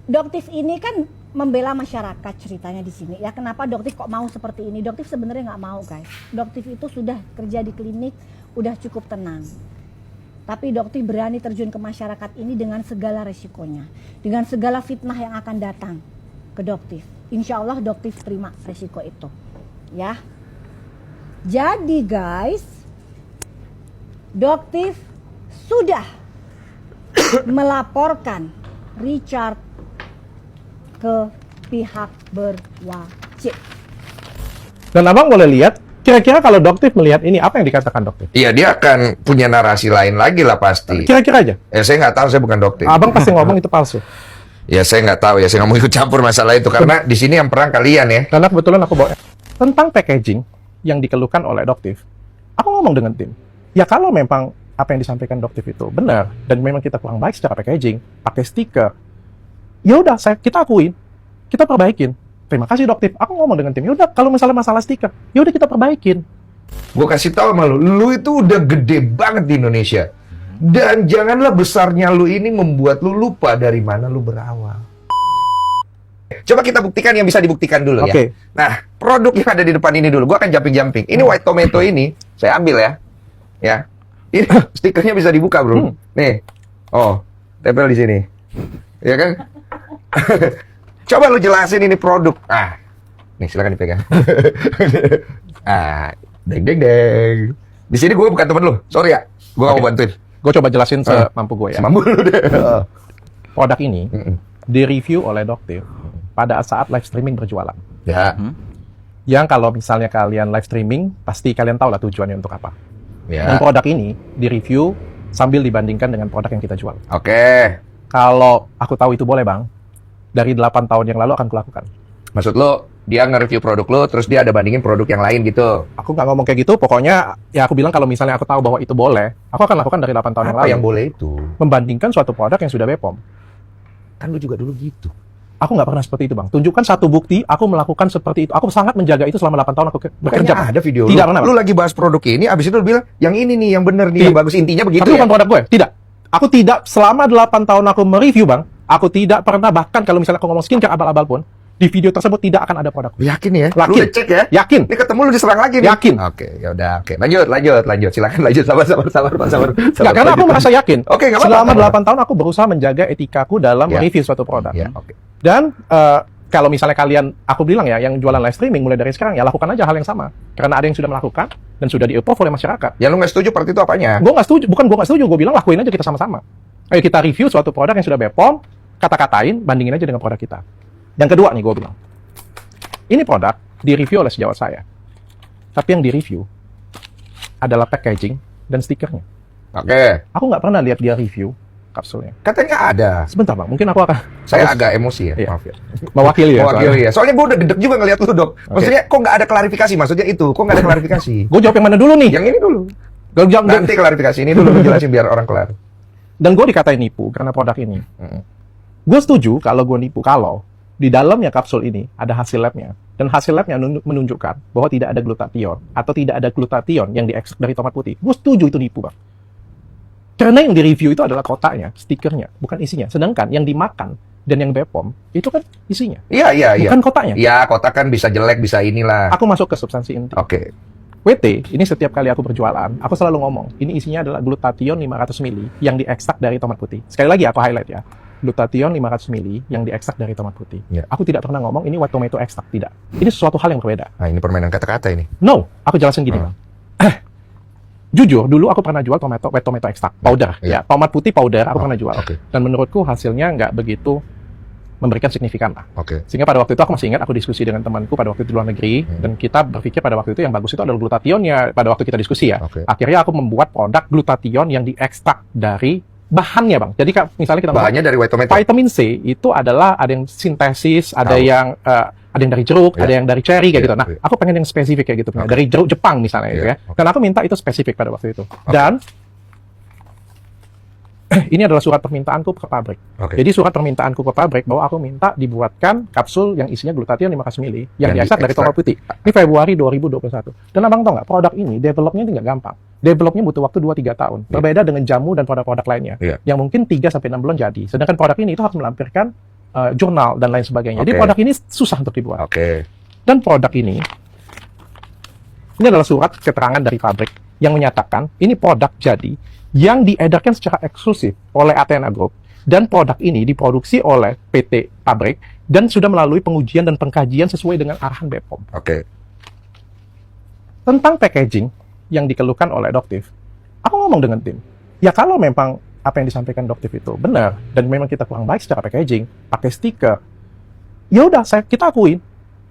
Doktif ini kan membela masyarakat ceritanya di sini. Ya kenapa Doktif kok mau seperti ini? Doktif sebenarnya nggak mau guys. Doktif itu sudah kerja di klinik, udah cukup tenang. Tapi Doktif berani terjun ke masyarakat ini dengan segala resikonya, dengan segala fitnah yang akan datang ke Doktif. Insya Allah Doktif terima resiko itu, ya. Jadi guys, Doktif sudah melaporkan Richard ke pihak berwajib. Dan abang boleh lihat, kira-kira kalau Doktif melihat ini, apa yang dikatakan Doktif? Iya, dia akan punya narasi lain lagi lah pasti. Kira-kira aja. Ya saya nggak tahu, saya bukan Doktif. Abang pasti ngomong itu palsu. Ya saya nggak tahu ya, saya nggak mau ikut campur masalah itu karena di sini yang perang kalian ya. Karena kebetulan aku bawa tentang packaging yang dikeluhkan oleh Doktif. Aku ngomong dengan tim. Ya kalau memang apa yang disampaikan Doktif itu benar dan memang kita kurang baik secara packaging, pakai stiker, ya udah kita akuin, kita perbaikin. Terima kasih Doktif. Aku ngomong dengan tim. Ya udah kalau misalnya masalah stiker, ya udah kita perbaikin. Gue kasih tahu sama lu itu udah gede banget di Indonesia. Dan janganlah besarnya lu ini membuat lu lupa dari mana lu berawal. Coba kita buktikan yang bisa dibuktikan dulu ya. Nah, produk yang ada di depan ini dulu. Gua akan jumping-jumping. Ini white tomato ini, saya ambil ya. Ya. Ini stikernya bisa dibuka, Bro. Nih. Oh, tempel di sini. Ya kan? Coba lu jelasin ini produk. Ah. Nih, silakan dipegang. Ah, deng. Di sini gue bukan temen lu. Sorry ya. Gue mau bantuin. Gue coba jelasin semampu gue ya. Semampu lu deh. Produk ini direview oleh Doktif pada saat live streaming berjualan. Ya. Yang kalau misalnya kalian live streaming, pasti kalian tahu lah tujuannya untuk apa. Ya. Dan produk ini direview sambil dibandingkan dengan produk yang kita jual. Oke. Kalau aku tahu itu boleh bang, dari 8 tahun yang lalu akan kulakukan. Maksud lo, dia nge-review produk lo, terus dia ada bandingin produk yang lain gitu? Aku nggak ngomong kayak gitu, pokoknya ya aku bilang kalau misalnya aku tahu bahwa itu boleh, aku akan lakukan dari 8 tahun yang lalu. Apa yang boleh itu? Membandingkan suatu produk yang sudah BPOM. Kan lu juga dulu gitu. Aku nggak pernah seperti itu bang. Tunjukkan satu bukti, aku melakukan seperti itu. Aku sangat menjaga itu selama 8 tahun aku bekerja. Makanya ada video Tidak lu. pernah, Lu lagi bahas produk ini, abis itu lu bilang, yang ini nih, yang bener nih, yang bagus. Intinya begitu Tapi ya? bukan produk gue, tidak. Aku tidak, selama 8 tahun aku mereview bang, aku tidak pernah, bahkan kalau misalnya aku ngomong skincare abal-abal pun, di video tersebut tidak akan ada produk. Yakin ya? Yakin. Lu udah cek ya? Yakin. Ini ketemu lu diserang lagi nih? Yakin. Oke, ya udah. Oke, lanjut. Silakan lanjut. Sabar. Nggak, karena aku merasa yakin. Oke, nggak apa-apa. Selama 8 tahun aku berusaha menjaga etikaku dalam mereview suatu produk. Ya, oke. Dan kalau misalnya kalian, aku bilang ya, yang jualan live streaming mulai dari sekarang ya lakukan aja hal yang sama. Karena ada yang sudah melakukan dan sudah di-approve oleh masyarakat. Ya lu nggak setuju part itu apanya? Gue nggak setuju, bukan gue nggak setuju, gue bilang lakuin aja kita sama-sama. Ayo kita review suatu produk yang sudah BPOM, kata-katain, bandingin aja dengan produk kita. Yang kedua nih gue bilang, ini produk di-review oleh sejawat saya. Tapi yang di-review adalah packaging dan stikernya. Oke. Aku nggak pernah lihat dia review kapsulnya. Katanya ada. Sebentar bang, mungkin aku akan... Saya agak emosi ya, Iya. maaf ya. Mewakili ya. Mewakili ya. Soalnya gue udah gedek juga ngeliat lu, Dok. Maksudnya, kok nggak ada klarifikasi? Maksudnya itu, kok nggak ada klarifikasi? Gue jawab yang mana dulu nih? Yang ini dulu. Gua jawab, Nanti klarifikasi ini dulu, jelasin biar orang kelar. dan gue dikatain nipu karena produk ini. Gue setuju kalau gue nipu, kalau di dalamnya kapsul ini ada hasil labnya. Dan hasil labnya menunjukkan bahwa tidak ada glutathione atau tidak ada glutathione yang diekstrak dari tomat putih. Gue setuju itu nipu, bang. Karena yang di-review itu adalah kotaknya, stikernya, bukan isinya. Sedangkan yang dimakan dan yang BPOM, itu kan isinya. Iya. Bukan kotaknya. Iya, kotak kan bisa jelek, bisa inilah. Aku masuk ke substansi inti. Oke. WT, ini setiap kali aku berjualan, aku selalu ngomong, ini isinya adalah glutathione 500 mili yang diekstrak dari tomat putih. Sekali lagi aku highlight ya. Glutathione 500 mili yang diekstrak dari tomat putih. Ya. Aku tidak pernah ngomong ini white tomato extract, tidak. Ini sesuatu hal yang berbeda. Nah, ini permainan kata-kata ini. No, aku jelasin gini, Bang. Jujur, dulu aku pernah jual white tomato extract, powder. Iya. Ya, tomat putih powder aku pernah jual. Oke. Dan menurutku hasilnya nggak begitu memberikan signifikan lah. Oke. Sehingga pada waktu itu aku masih ingat aku diskusi dengan temanku pada waktu itu di luar negeri, dan kita berpikir pada waktu itu yang bagus itu adalah glutathione-nya pada waktu kita diskusi ya. Oke. Akhirnya aku membuat produk glutathione yang diekstrak dari bahannya, Bang. Jadi misalnya kita Bahannya dari white tomato. vitamin C itu adalah ada yang sintesis, ada Tahu. yang dari jeruk, Iya. ada yang dari cherry kayak Iya, gitu. Nah, iya. aku pengen yang spesifik kayak gitu. Oke. Dari jeruk Jepang misalnya gitu Iya, ya. oke. Dan aku minta itu spesifik pada waktu itu. Dan ini adalah surat permintaanku ke pabrik. Oke. Jadi surat permintaanku ke pabrik bahwa aku minta dibuatkan kapsul yang isinya glutathione 500 mili yang diekstrak dari tomat putih. Ini Februari 2021. Dan abang tahu nggak, produk ini developnya itu nggak gampang. Developnya butuh waktu 2-3 tahun. Berbeda dengan jamu dan produk-produk lainnya. Iya. Yang mungkin 3-6 bulan jadi. Sedangkan produk ini itu harus melampirkan jurnal dan lain sebagainya. Jadi Oke. produk ini susah untuk dibuat. Oke. Dan produk ini adalah surat keterangan dari pabrik yang menyatakan ini produk jadi yang diedarkan secara eksklusif oleh Athena Group, dan produk ini diproduksi oleh PT pabrik dan sudah melalui pengujian dan pengkajian sesuai dengan arahan BPOM. Oke. Tentang packaging yang dikeluhkan oleh Doktif, aku ngomong dengan tim, ya kalau memang apa yang disampaikan Doktif itu benar dan memang kita kurang baik secara packaging, pakai stiker, ya udah kita akuin,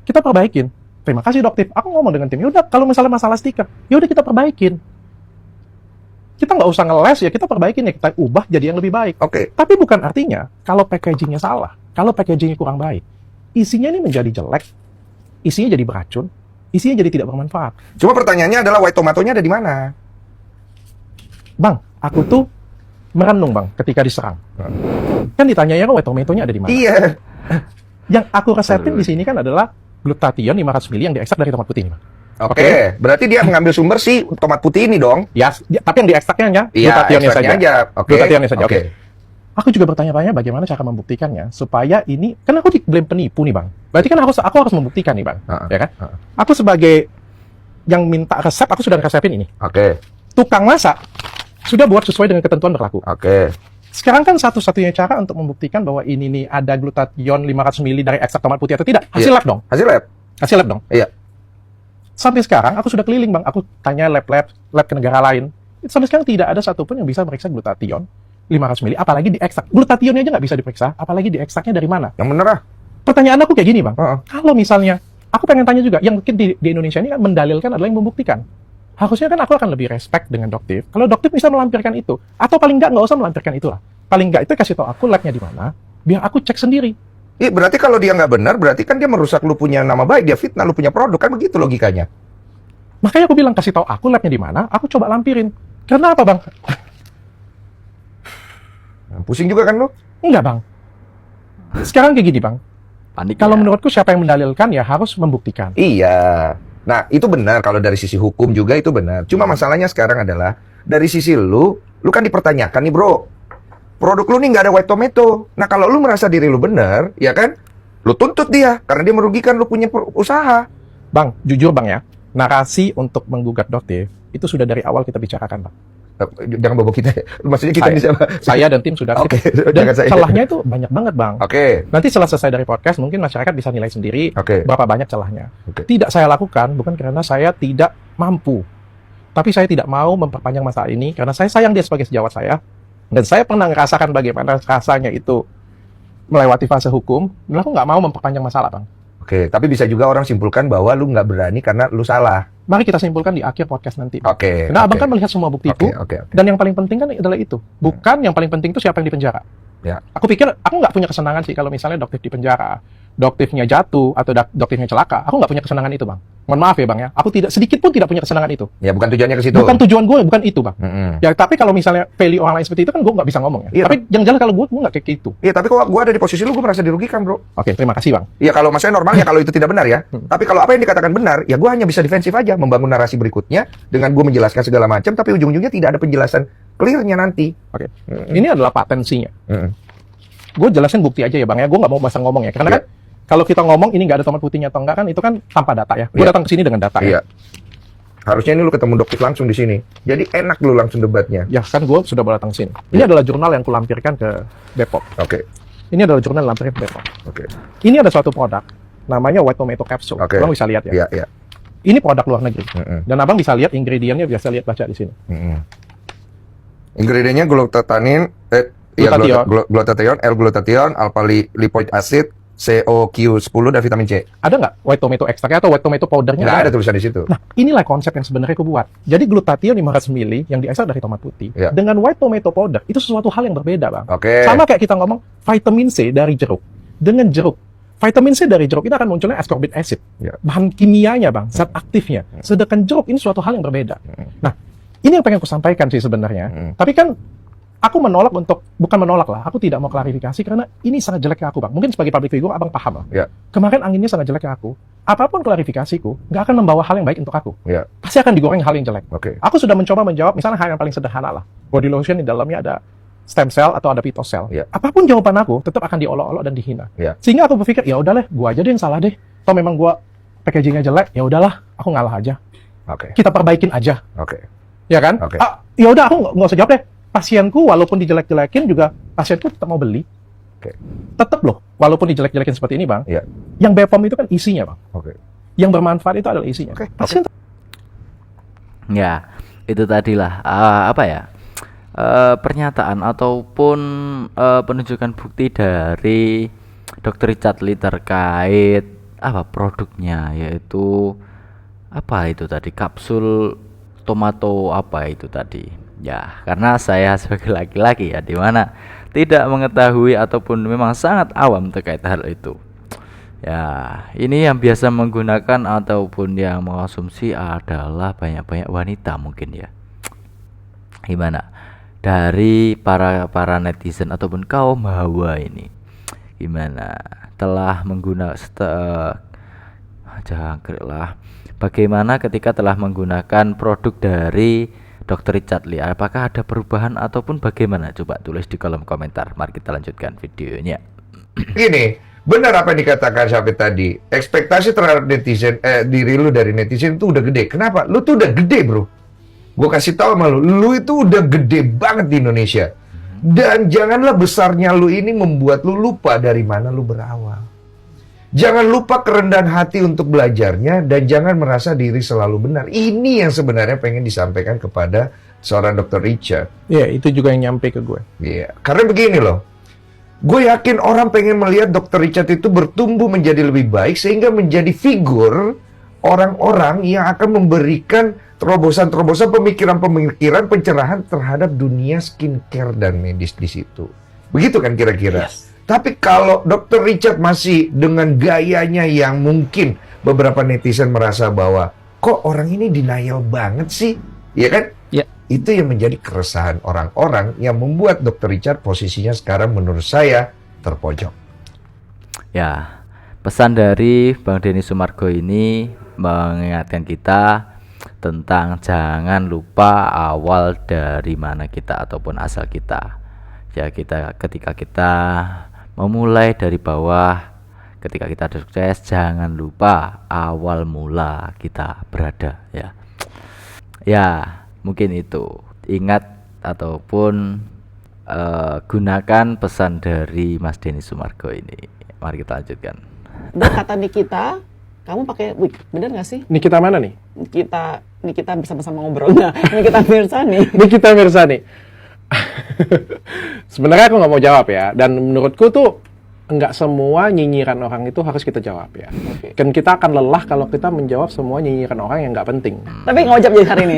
kita perbaikin. Terima kasih Doktif. Aku ngomong dengan tim, ya udah kalau misalnya masalah stiker, ya udah kita perbaikin. Kita nggak usah ngeles, ya kita perbaikin, ya kita ubah jadi yang lebih baik. Oke. Tapi bukan artinya kalau packagingnya salah, kalau packagingnya kurang baik, isinya ini menjadi jelek, isinya jadi beracun, isinya jadi tidak bermanfaat. Cuma pertanyaannya adalah white tomatonya ada di mana? Bang, aku tuh merenung bang ketika diserang. Kan ditanyanya white tomatonya ada di mana? Iya. Yang aku resepin di sini kan adalah glutathione 500 mili yang diekstrak dari tomat putih ini, bang. Oke. Berarti dia mengambil sumber si tomat putih ini dong. Ya, tapi yang diekstraknya ya, Iya, glutathione ekstraknya saja. aja. Oke. Glutathione saja. Oke. Oke. Aku juga bertanya-tanya bagaimana cara membuktikannya supaya ini, kan aku diklaim penipu nih bang. Berarti kan aku harus membuktikan nih bang, ya kan? Aku sebagai yang minta resep, aku sudah resepin ini. Oke. Tukang masak sudah buat sesuai dengan ketentuan berlaku. Oke. Sekarang kan satu-satunya cara untuk membuktikan bahwa ini nih ada glutathione 500 mili dari ekstrak tomat putih atau tidak, hasil Iya. lab dong. Hasil lab. Hasil lab dong. Iya. Sampai sekarang aku sudah keliling bang, aku tanya lab ke negara lain. Sampai sekarang tidak ada satupun yang bisa meriksa glutathione 500 mili, apalagi diekstrak. Glutathione aja nggak bisa diperiksa, apalagi diekstraknya dari mana? Yang bener ah. Pertanyaan aku kayak gini bang, Heeh. kalau misalnya, aku pengen tanya juga, yang mungkin di Indonesia ini kan mendalilkan adalah yang membuktikan. Harusnya kan aku akan lebih respect dengan Doktif. Kalau Doktif bisa melampirkan itu, atau paling nggak usah melampirkan itu lah. Paling nggak itu kasih tahu aku labnya di mana, biar aku cek sendiri. Iya, berarti kalau dia nggak benar, berarti kan dia merusak lu punya nama baik, dia fitnah lu punya produk, kan begitu logikanya. Makanya aku bilang kasih tahu aku labnya di mana, aku coba lampirin. Karena apa bang? Pusing juga kan lu? Enggak bang. Sekarang kayak gini bang. Panik. Kalau menurutku siapa yang mendalilkan ya harus membuktikan. Iya. Nah, itu benar kalau dari sisi hukum juga itu benar. Cuma masalahnya sekarang adalah dari sisi lu kan dipertanyakan nih, Bro. Produk lu nih nggak ada white tomato. Nah, kalau lu merasa diri lu benar, ya kan? Lu tuntut dia karena dia merugikan lu punya usaha. Bang, jujur bang ya, narasi untuk menggugat Doktif itu sudah dari awal kita bicarakan bang. Jangan bawa kita. Maksudnya kita bisa. Saya dan tim sudah. Oke, Dan jangan saya. celahnya itu banyak banget bang. Oke. Nanti setelah selesai dari podcast, mungkin masyarakat bisa nilai sendiri Oke. berapa banyak celahnya. Oke. Tidak saya lakukan bukan karena saya tidak mampu, tapi saya tidak mau memperpanjang masalah ini karena saya sayang dia sebagai sejawat saya, dan saya pernah ngerasakan bagaimana rasanya itu melewati fase hukum, dan aku nggak mau memperpanjang masalah bang. Oke, tapi bisa juga orang simpulkan bahwa lu nggak berani karena lu salah. Mari kita simpulkan di akhir podcast nanti. Oke. Karena abang oke. kan melihat semua buktiku, Oke. dan yang paling penting kan adalah itu. Bukan yang paling penting itu siapa yang dipenjara. Ya. Aku pikir aku nggak punya kesenangan sih kalau misalnya Doktif dipenjara, Doktifnya jatuh atau Doktifnya celaka. Aku nggak punya kesenangan itu bang. Mohon maaf ya bang ya. Aku tidak sedikit pun tidak punya kesenangan itu. Ya, bukan tujuannya ke situ. Bukan tujuan gue, bukan itu bang. Mm-mm. Ya tapi kalau misalnya value orang lain seperti itu kan gue nggak bisa ngomong ya. Iya, Tapi yang jelas kalau gue nggak kayak gitu. Iya, tapi kalau gua ada di posisi lu, gua merasa dirugikan, Bro. Oke, terima kasih bang. Iya, kalau maksudnya normalnya kalau itu tidak benar ya. Tapi kalau apa yang dikatakan benar, ya gua hanya bisa defensif aja, membangun narasi berikutnya dengan gua menjelaskan segala macam, tapi ujung-ujungnya tidak ada penjelasan clear-nya nanti. Oke, ini adalah patensinya. Mm-mm. Gue jelasin bukti aja ya bang ya. Gue nggak mau bahasa ngomong ya. Karena Iya. kan kalau kita ngomong ini nggak ada tomat putihnya atau enggak kan itu kan tanpa data ya. Gue Iya. datang ke sini dengan data Iya. ya. Harusnya ini lu ketemu Doktif langsung di sini. Jadi enak lu langsung debatnya. Ya kan gue sudah boleh datang ke sini. Ini adalah jurnal yang kulampirkan ke Depok. Oke. Ini adalah jurnal yang lampirkan ke Depok. Oke. Ini ada suatu produk namanya white tomato capsule. Oke. Abang bisa lihat ya. Iya, iya. Ini produk luar negeri. Mm-mm. Dan abang bisa lihat ingredientnya, biasa lihat baca di sini. Mm-mm. Ingredientnya glutathione, glutathione, L-glutathione, alpha lipoic acid, CoQ10 dan vitamin C. Ada nggak white tomato ekstraknya atau white tomato powdernya? Nggak ada tulisan di situ. Nah, inilah konsep yang sebenarnya aku buat. Jadi glutathione 500 mili yang diekstrak dari tomat putih Iya. dengan white tomato powder itu sesuatu hal yang berbeda, bang. Oke. Sama kayak kita ngomong vitamin C dari jeruk dengan jeruk. Vitamin C dari jeruk itu akan munculnya ascorbic acid, Iya. bahan kimianya, bang, zat aktifnya. Sedangkan jeruk ini suatu hal yang berbeda. Nah, ini yang pengen aku sampaikan sih sebenarnya. Tapi kan aku menolak bukan menolak lah, aku tidak mau klarifikasi karena ini sangat jelek ke aku, bang. Mungkin sebagai public figure abang paham lah. Ya. Kemarin anginnya sangat jelek ke aku. Apapun klarifikasiku, nggak akan membawa hal yang baik untuk aku. Ya. Pasti akan digoreng hal yang jelek. Oke. Aku sudah mencoba menjawab misalnya hal yang paling sederhana lah. Body lotion di dalamnya ada stem cell atau ada pitosel. Iya. Apapun jawaban aku tetap akan diolok-olok dan dihina. Iya. Sehingga aku berpikir, ya udahlah, gua aja deh yang salah deh. Toh memang gua packagingnya jelek, ya udahlah, aku ngalah aja. Oke. Kita perbaikin aja, Oke. ya kan? Oke. Ya udah, aku nggak usah jawab deh. Pasienku walaupun dijelek-jelekin juga pasienku tetap mau beli. Oke. Tetap loh, walaupun dijelek-jelekin seperti ini, Bang. Iya. Yang BPOM itu kan isinya, Bang. Oke. Yang bermanfaat itu adalah isinya. Oke. Pasien Ya, itu tadilah pernyataan ataupun penunjukan bukti dari Dr. Richard Lee terkait produknya, yaitu apa itu tadi, kapsul tomato apa itu tadi. Ya, karena saya sebagai laki-laki ya dimana tidak mengetahui ataupun memang sangat awam terkait hal itu. Ya, ini yang biasa menggunakan ataupun yang mengkonsumsi adalah banyak-banyak wanita mungkin ya. Gimana? Dari para netizen ataupun kaum hawa ini, gimana? Telah bagaimana ketika telah menggunakan produk dari Dr. Richard Lee? Apakah ada perubahan ataupun bagaimana? Coba tulis di kolom komentar. Mari kita lanjutkan videonya. Gini, benar apa yang dikatakan sampai tadi. Ekspektasi terhadap netizen, diri lu dari netizen itu udah gede. Kenapa? Lu tuh udah gede, bro. Gue kasih tahu sama lu itu udah gede banget di Indonesia. Dan janganlah besarnya lu ini membuat lu lupa dari mana lu berawal. Jangan lupa kerendahan hati untuk belajarnya dan jangan merasa diri selalu benar. Ini yang sebenarnya pengen disampaikan kepada seorang Dr. Richard. ya, itu juga yang nyampe ke gue. Iya, karena begini loh. Gue yakin orang pengen melihat Dr. Richard itu bertumbuh menjadi lebih baik sehingga menjadi figur orang-orang yang akan memberikan terobosan-terobosan pemikiran-pemikiran pencerahan terhadap dunia skincare dan medis di situ. Begitu kan kira-kira? Yes. Tapi kalau Dr. Richard masih dengan gayanya yang mungkin beberapa netizen merasa bahwa kok orang ini denial banget sih, ya kan? Ya. Itu yang menjadi keresahan orang-orang yang membuat Dr. Richard posisinya sekarang menurut saya terpojok. Ya, pesan dari Bang Denny Sumargo ini mengingatkan kita tentang jangan lupa awal dari mana kita ataupun asal kita. Ya, ketika kita memulai dari bawah, ketika kita sukses, jangan lupa awal mula kita berada ya. Ya, mungkin itu. Ingat ataupun gunakan pesan dari Mas Denny Sumargo ini. Mari kita lanjutkan. Dan kata Nikita, kamu pakai wig, bener nggak sih? Nikita mana nih? Nikita bersama-sama ngobrol. Nah, Nikita Mirzani. Nikita Mirzani. Sebenarnya aku nggak mau jawab ya. Dan menurutku tuh nggak semua nyinyiran orang itu harus kita jawab ya. Oke. Kan kita akan lelah kalau kita menjawab semua nyinyiran orang yang nggak penting. Tapi nggak wajib jadi hari ini.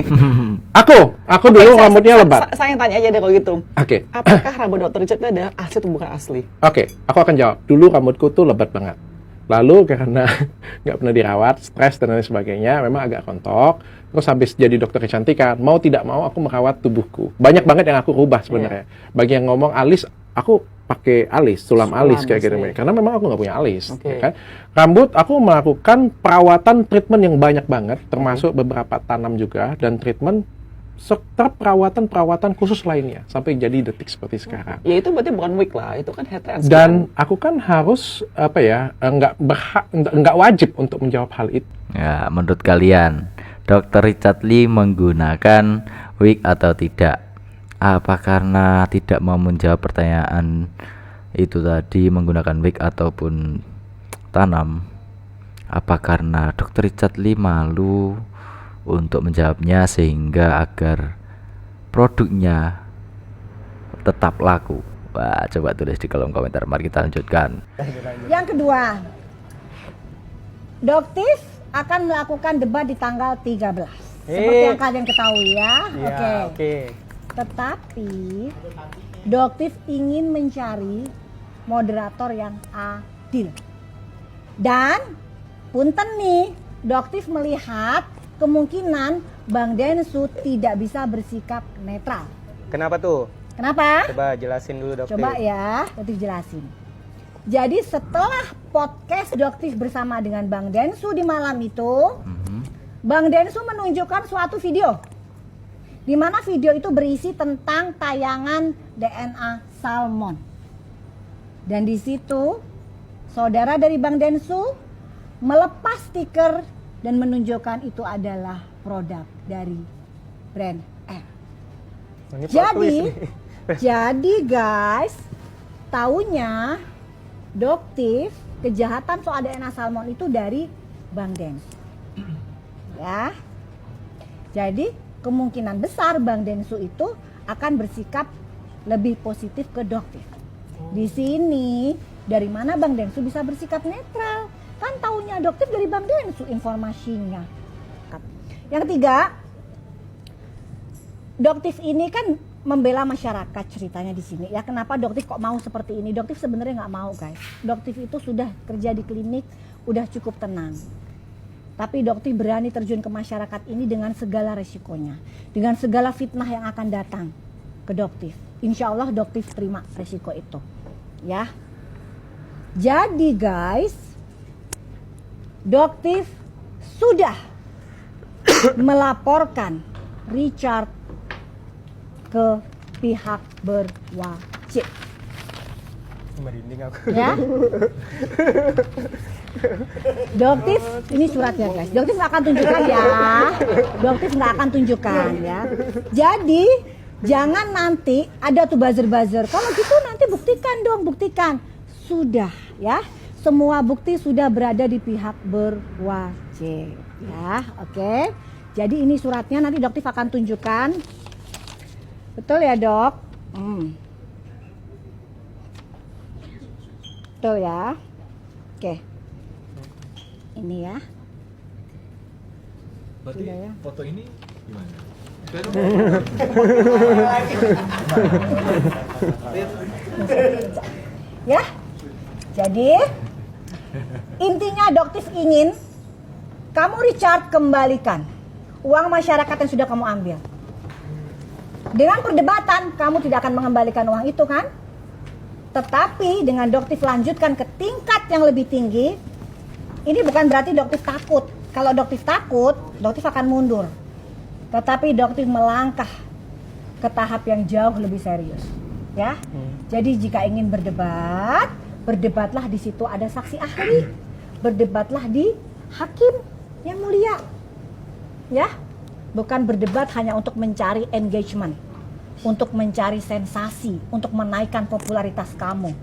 Aku dulu rambutnya lebat. Saya tanya aja deh kalau gitu. Oke. Apakah rambut Dr. Richard itu adalah asli atau bukan asli? Oke, aku akan jawab. Dulu rambutku tuh lebat banget. Lalu karena nggak pernah dirawat, stres dan lain sebagainya, memang agak rontok. Terus habis jadi dokter kecantikan, mau tidak mau aku merawat tubuhku. Banyak banget yang aku rubah sebenarnya. Bagi yang ngomong alis, aku pakai alis, sulam alis kayak gitu. Karena memang aku nggak punya alis. Oke. Ya kan? Rambut, aku melakukan perawatan treatment yang banyak banget, termasuk beberapa tanam juga, dan treatment serta perawatan khusus lainnya sampai jadi detik seperti sekarang. Ya itu berarti bukan wig lah, itu kan hair transplant. Dan aku kan harus nggak wajib untuk menjawab hal itu. Ya, menurut kalian Dr. Richard Lee menggunakan wig atau tidak? Apa karena tidak mau menjawab pertanyaan itu tadi menggunakan wig ataupun tanam? Apa karena Dr. Richard Lee malu untuk menjawabnya sehingga agar produknya tetap laku? Wah, coba tulis di kolom komentar. Mari kita lanjutkan. Yang kedua, Doktif akan melakukan debat di tanggal 13. Seperti yang kalian ketahui ya. Oke. Tetapi Doktif ingin mencari moderator yang adil. Dan punten nih, Doktif melihat kemungkinan Bang Densu tidak bisa bersikap netral. Kenapa tuh? Kenapa? Coba jelasin dulu, Dokter. Coba ya, Doktif jelasin. Jadi setelah podcast Doktif bersama dengan Bang Densu di malam itu, Bang Densu menunjukkan suatu video. di mana video itu berisi tentang tayangan DNA salmon. Dan di situ saudara dari Bang Densu melepas stiker dan menunjukkan itu adalah produk dari brand F. Ini plot twist nih. Jadi guys, taunya Doktif kejahatan soal DNA salmon itu dari Bang Densu. Ya. Jadi kemungkinan besar Bang Densu itu akan bersikap lebih positif ke Doktif. Di sini dari mana Bang Densu bisa bersikap netral? Kan taunya Doktif dari Bang Densu informasinya. Yang ketiga, Doktif ini kan membela masyarakat ceritanya di sini. Ya kenapa Doktif kok mau seperti ini? Doktif sebenarnya nggak mau guys. Doktif itu sudah kerja di klinik, udah cukup tenang. Tapi Doktif berani terjun ke masyarakat ini dengan segala resikonya, dengan segala fitnah yang akan datang ke Doktif. Insya Allah Doktif terima resiko itu, ya. Jadi guys, Doktif sudah melaporkan Richard ke pihak berwajib. Merinding aku. Ya. Doktif, ini suratnya guys. Doktif nggak akan tunjukkan ya. Doktif nggak akan tunjukkan ya. Jadi jangan nanti ada tuh buzzer-buzzer. Kalau gitu nanti buktikan dong, buktikan. Sudah ya. Semua bukti sudah berada di pihak berwajib ya. Oke. Jadi ini suratnya nanti Doktif akan tunjukkan. Betul ya dok? Betul ya. Oke. Ini ya. Berarti Sudah ya. foto ini gimana? Ya. Jadi intinya Doktif ingin kamu Richard kembalikan uang masyarakat yang sudah kamu ambil. Dengan perdebatan kamu tidak akan mengembalikan uang itu kan? Tetapi dengan Doktif lanjutkan ke tingkat yang lebih tinggi, ini bukan berarti Doktif takut. Kalau Doktif takut, Doktif akan mundur. Tetapi Doktif melangkah ke tahap yang jauh lebih serius, ya. Jadi jika ingin berdebat, berdebatlah di situ ada saksi ahli, berdebatlah di hakim yang mulia, ya. Bukan berdebat hanya untuk mencari engagement, untuk mencari sensasi, untuk menaikkan popularitas kamu,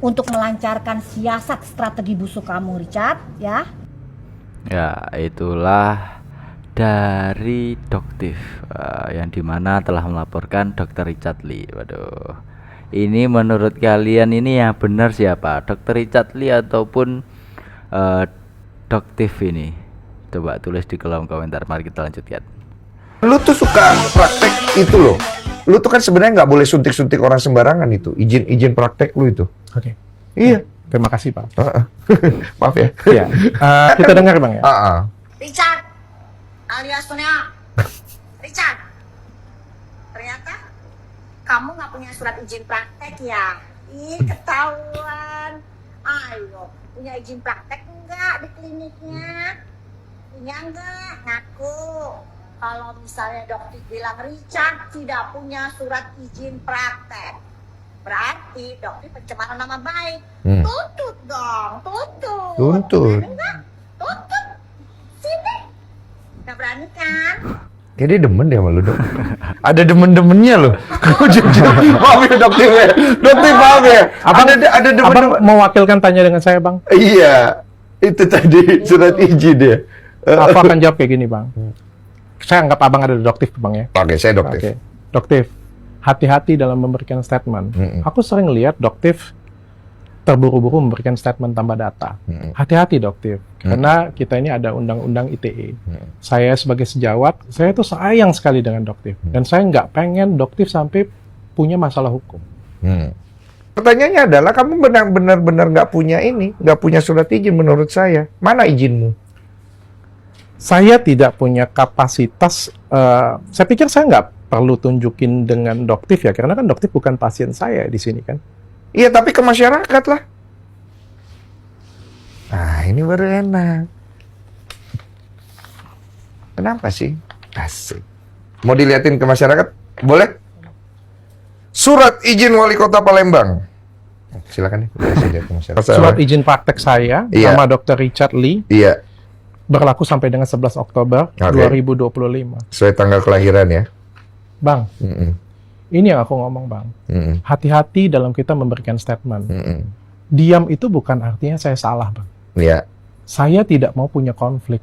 untuk melancarkan siasat strategi busuk kamu, Richard, ya. Ya, itulah dari Doktif yang dimana telah melaporkan Dr. Richard Lee. Waduh, ini menurut kalian ini yang benar siapa? Dr. Richard Lee ataupun Doktif ini? Coba tulis di kolom komentar. Mari kita lanjutkan. Lu tuh suka praktek itu loh. Lu tuh kan sebenarnya nggak boleh suntik-suntik orang sembarangan itu. Izin praktek lu itu. Oke. Iya. Terima kasih Pak. Maaf ya. Iya. Kita dengar Bang ya. Richard, alias Richard, ternyata kamu nggak punya surat izin praktek ya? Ih, ketahuan. Ayo, punya izin praktek enggak di kliniknya? Punya enggak? Ngaku. Kalau misalnya Doktif bilang Richard tidak punya surat izin praktek, berarti Doktif pencemaran nama baik. Tuntut dong, tuntut. Tuntut. Berani nggak? Tuntut. Sini. Nggak berani kan? Kayaknya demen deh sama lu, Dok. Ada demen-demennya loh. Maaf ya, Doktif ya. Doktif maaf ya. Ada demen. Abang mewakilkan tanya dengan saya Bang. Iya. Itu tadi surat izin ya. Aku akan jawab kayak gini Bang. Saya anggap Abang ada Doktif Bang ya. Oke, saya Doktif. Oke. Doktif, hati-hati dalam memberikan statement. Aku sering lihat Doktif terburu-buru memberikan statement tanpa data. Hati-hati Doktif, karena kita ini ada undang-undang ITE. Saya sebagai sejawat, saya tuh sayang sekali dengan Doktif. Dan saya nggak pengen Doktif sampai punya masalah hukum. Pertanyaannya adalah, kamu benar-benar nggak punya ini, nggak punya surat izin menurut saya. Mana izinmu? Saya tidak punya kapasitas, saya pikir saya nggak perlu tunjukin dengan Doktif ya, karena kan Doktif bukan pasien saya di sini kan. Iya, tapi ke masyarakat lah. Nah, ini baru enak. Kenapa sih? Asik. Mau diliatin ke masyarakat? Boleh? Surat izin wali kota Palembang. Silakan nih, kasih lihat ke masyarakat. Surat izin praktek saya Iya. nama Dr. Richard Lee Iya, berlaku sampai dengan 11 Oktober Oke. 2025. sesuai tanggal kelahiran ya. Bang, Mm-mm. ini yang aku ngomong, Bang. Mm-mm. Hati-hati dalam kita memberikan statement. Mm-mm. Diam itu bukan artinya saya salah, Bang. Iya, Saya tidak mau punya konflik.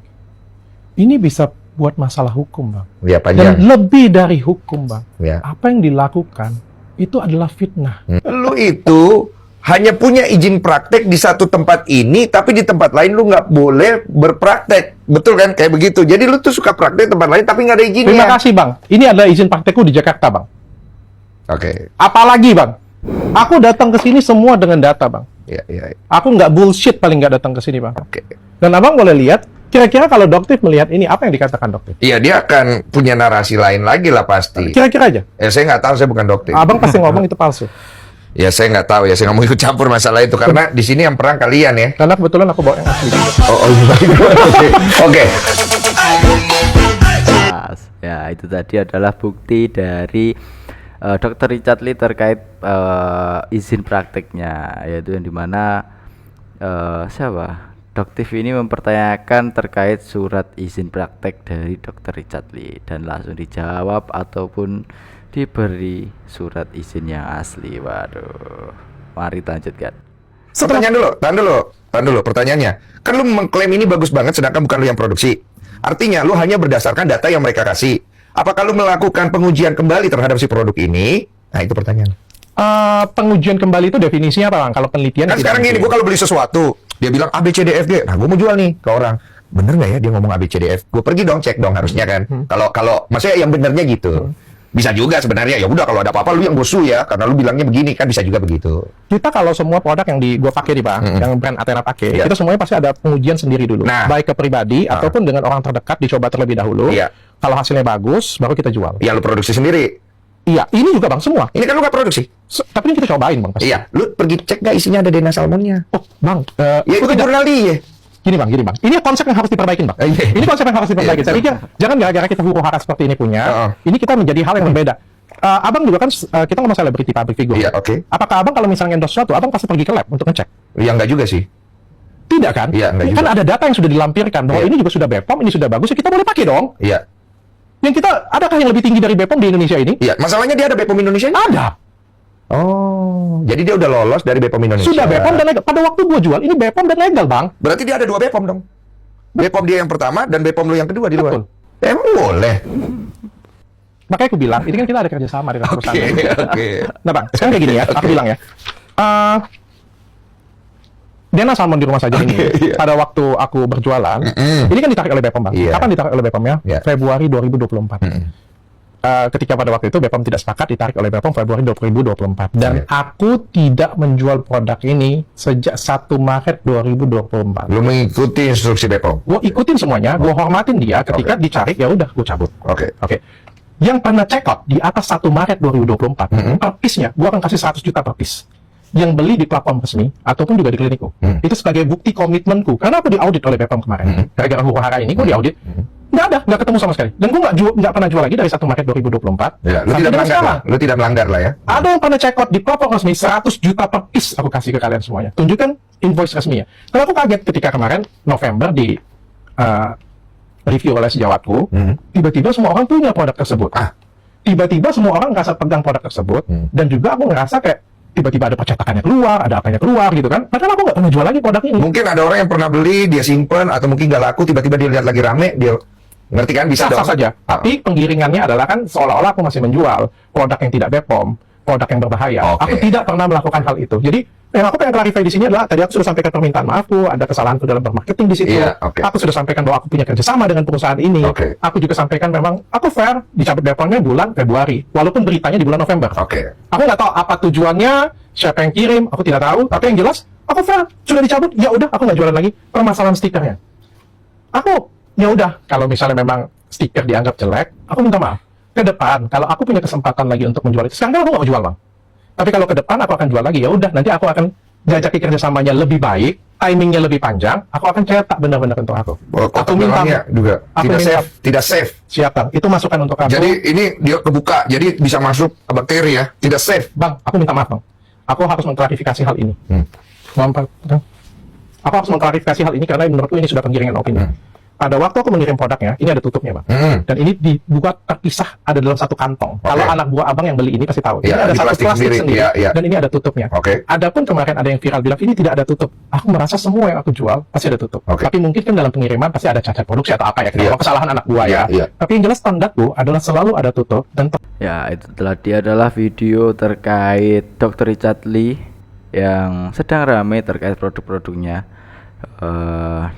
Ini bisa buat masalah hukum, Bang. iya Dan panjang. lebih dari hukum, Bang. Ya. Apa yang dilakukan itu adalah fitnah. Lu itu hanya punya izin praktek di satu tempat ini, tapi di tempat lain lu nggak boleh berpraktek. Betul kan? Kayak begitu. Jadi lu tuh suka praktek tempat lain, tapi nggak ada izinnya. Terima kasih, Bang. Ini adalah izin praktekku di Jakarta, Bang. Oke. Apalagi, Bang. Aku datang ke sini semua dengan data, Bang. Iya, iya. Iya. Aku nggak bullshit paling nggak datang ke sini, Bang. Oke. Dan Abang boleh lihat, kira-kira kalau Doktif melihat ini, apa yang dikatakan Doktif? Iya, dia akan punya narasi lain lagi lah pasti. Kira-kira aja. Saya nggak tahu, saya bukan dokter. Abang pasti ngomong itu palsu. Ya, saya nggak tahu ya, saya nggak mau ikut campur masalah itu karena di sini yang perang kalian ya. Karena kebetulan aku bawa yang asli. Oh, oke. Oke. Mas. Ya, itu tadi adalah bukti dari Dr. Richard Lee terkait izin prakteknya, yaitu yang dimana siapa? Doktif ini mempertanyakan terkait surat izin praktek dari Dr. Richard Lee dan langsung dijawab ataupun diberi surat izin yang asli. Waduh, mari lanjutkan. Tahan dulu. Pertanyaannya, kan lu mengklaim ini bagus banget sedangkan bukan lu yang produksi. Artinya lu hanya berdasarkan data yang mereka kasih. Apakah lu melakukan pengujian kembali terhadap si produk ini? Nah, itu pertanyaan. Pengujian kembali itu definisinya apa, Bang? Kalau penelitian Kan tidak sekarang gini, mungkin. gue kalau beli sesuatu, dia bilang A, B, C, D, F, G. Nah, gue mau jual nih ke orang. Bener nggak ya dia ngomong A, B, C, D, F? Gue pergi dong, cek dong harusnya kan. Kalau maksudnya yang benernya gitu. Bisa juga sebenarnya, ya udah kalau ada apa-apa lu yang bosu ya, karena lu bilangnya begini, kan bisa juga begitu. Kita kalau semua produk yang gua pakai di Bang, yang brand Athena pakai, Iya. itu semuanya pasti ada pengujian sendiri dulu. Nah. Baik ke pribadi ataupun dengan orang terdekat dicoba terlebih dahulu. Iya. Kalau hasilnya bagus, baru kita jual. Ya lu produksi sendiri. Iya, ini juga Bang semua. Ini kan lu nggak produksi. Tapi ini kita cobain Bang pasti. Iya, lu pergi cek nggak isinya ada Dena Salmonnya. Oh, Bang, Ya itu kan jurnal dia. Gini Bang. Ini konsep yang harus diperbaikin Bang. Iya. Ini konsep yang harus diperbaiki. Iya, Saya pikir jangan gara-gara kita huru hara seperti ini punya, ini kita menjadi hal yang berbeda. Abang juga kan kita ngomong selebriti public figure. Iya, oke. Apakah Abang kalau misalnya endorse sesuatu, Abang pasti pergi ke lab untuk ngecek? Ya nggak juga sih. Tidak kan? Iya, enggak Ini kan juga. ada data yang sudah dilampirkan bahwa Iya. ini juga sudah BPOM, ini sudah bagus, ya kita boleh pakai dong. Iya. Yang kita, adakah yang lebih tinggi dari BPOM di Indonesia ini? Iya, masalahnya dia ada BPOM Indonesia. Ada. Oh, jadi dia udah lolos dari BPOM Indonesia. Sudah BPOM dan legal. Pada waktu gua jual, ini BPOM dan legal, Bang. Berarti dia ada 2 BPOM dong. BPOM dia yang pertama dan BPOM lu yang kedua di luar. Betul. Emang boleh. Makanya aku bilang, ini kan kita ada kerjasama dengan perusahaan. Oke. Nah, Bang, sekarang kayak gini ya, aku bilang ya. Dena Salmon di rumah saja ini, iya. pada waktu aku berjualan, ini kan ditarik oleh BPOM, Bang. Iya. Kapan ditarik oleh BPOM ya? Iya. Februari 2024. Ketika pada waktu itu BPOM tidak sepakat, ditarik oleh BPOM Februari 2024. Dan Iya. aku tidak menjual produk ini sejak 1 Maret 2024. Lu mengikuti instruksi BPOM. Gue ikutin semuanya, gue hormatin dia. Ketika Oke. dicari, ya udah, gue cabut. Oke. Oke. Yang pernah check out di atas 1 Maret 2024, per piece-nya, gue akan kasih 100 juta per piece. Yang beli di platform resmi, ataupun juga di klinikku. Itu sebagai bukti komitmenku. Karena aku diaudit oleh BPOM kemarin. Gara-gara huru-hara ini, gue diaudit. Nggak ketemu sama sekali. Dan gue nggak pernah jual lagi dari 1 Maret 2024. Ya, lu sampai tidak dengan melanggar lah. sekarang. Lu tidak melanggar lah ya. Ada yang pernah check out di platform resmi 100 juta per piece aku kasih ke kalian semuanya. Tunjukkan invoice resminya. Karena aku kaget ketika kemarin November di review oleh sejawatku, tiba-tiba semua orang punya produk tersebut. Tiba-tiba semua orang ngerasa pegang produk tersebut, dan juga aku ngerasa kayak tiba-tiba ada percetakannya keluar, ada apanya keluar gitu kan. Padahal aku nggak pernah jual lagi produk ini. Mungkin ada orang yang pernah beli, dia simpen atau mungkin nggak laku, tiba-tiba dia lihat lagi rame, dia ngerti kan bisa Sah-sah dong. saja. Tapi penggiringannya adalah kan seolah-olah aku masih menjual produk yang tidak BPOM, produk yang berbahaya. Oke. Aku tidak pernah melakukan hal itu. Jadi yang aku pengen clarify di sini adalah tadi aku sudah sampaikan permintaan maafku, ada kesalahanku dalam bermarketing di situ. Iya, oke. Aku sudah sampaikan bahwa aku punya kerjasama dengan perusahaan ini. Oke. Aku juga sampaikan memang aku fair dicabut BPOM-nya bulan Februari, walaupun beritanya di bulan November. Oke. Aku nggak tahu apa tujuannya, siapa yang kirim, aku tidak tahu. Tapi yang jelas, aku fair, sudah dicabut, ya udah, aku nggak jualan lagi. Permasalahan stikernya, aku ya udah, kalau misalnya memang stiker dianggap jelek, aku minta maaf. Ke depan, kalau aku punya kesempatan lagi untuk menjual itu, sekarang kan aku nggak mau jual, Bang. Tapi kalau ke depan aku akan jual lagi, ya udah, nanti aku akan jajaki kerjasamanya lebih baik, timingnya lebih panjang, aku akan cetak benda-benda untuk aku. Kotak Aku minta dalamnya juga aku tidak minta- safe, tidak safe. siap Bang, itu masukan untuk aku. Jadi ini dia kebuka, jadi bisa masuk bakteri ya, tidak safe. Bang, aku minta maaf Bang. Aku harus mengklarifikasi hal ini. Aku harus mengklarifikasi hal ini karena menurutku ini sudah penggiringan opini. Pada waktu aku mengirim produknya, ini ada tutupnya Bang. Dan ini dibuat terpisah, ada dalam satu kantong. Kalau anak buah abang yang beli ini pasti tahu. Ini Ya, ada di satu plastik plastik sendiri. sendiri, Ya, ya. dan ini ada tutupnya. Oke. Adapun kemarin ada yang viral bilang ini tidak ada tutup. Aku merasa semua yang aku jual pasti ada tutup. Oke. Tapi mungkin kan dalam pengiriman pasti ada cacat produksi atau apa ya. Kalau kesalahan anak buah ya. Iya. Tapi yang jelas standarku adalah selalu ada tutup dan Ya, itu tadi adalah video terkait Dr. Richard Lee yang sedang ramai terkait produk-produknya.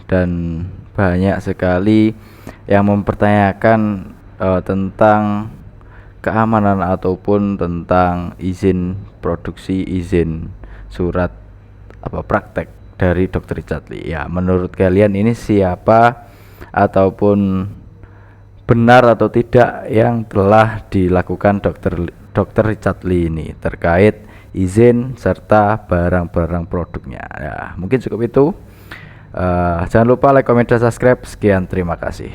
Dan banyak sekali yang mempertanyakan tentang keamanan ataupun tentang izin produksi, izin surat praktek dari Dr. Richard Lee. Ya, menurut kalian ini siapa ataupun benar atau tidak yang telah dilakukan Dr. Richard Lee ini terkait izin serta barang-barang produknya. Ya, mungkin cukup itu. Jangan lupa like, comment, dan subscribe. Sekian, terima kasih.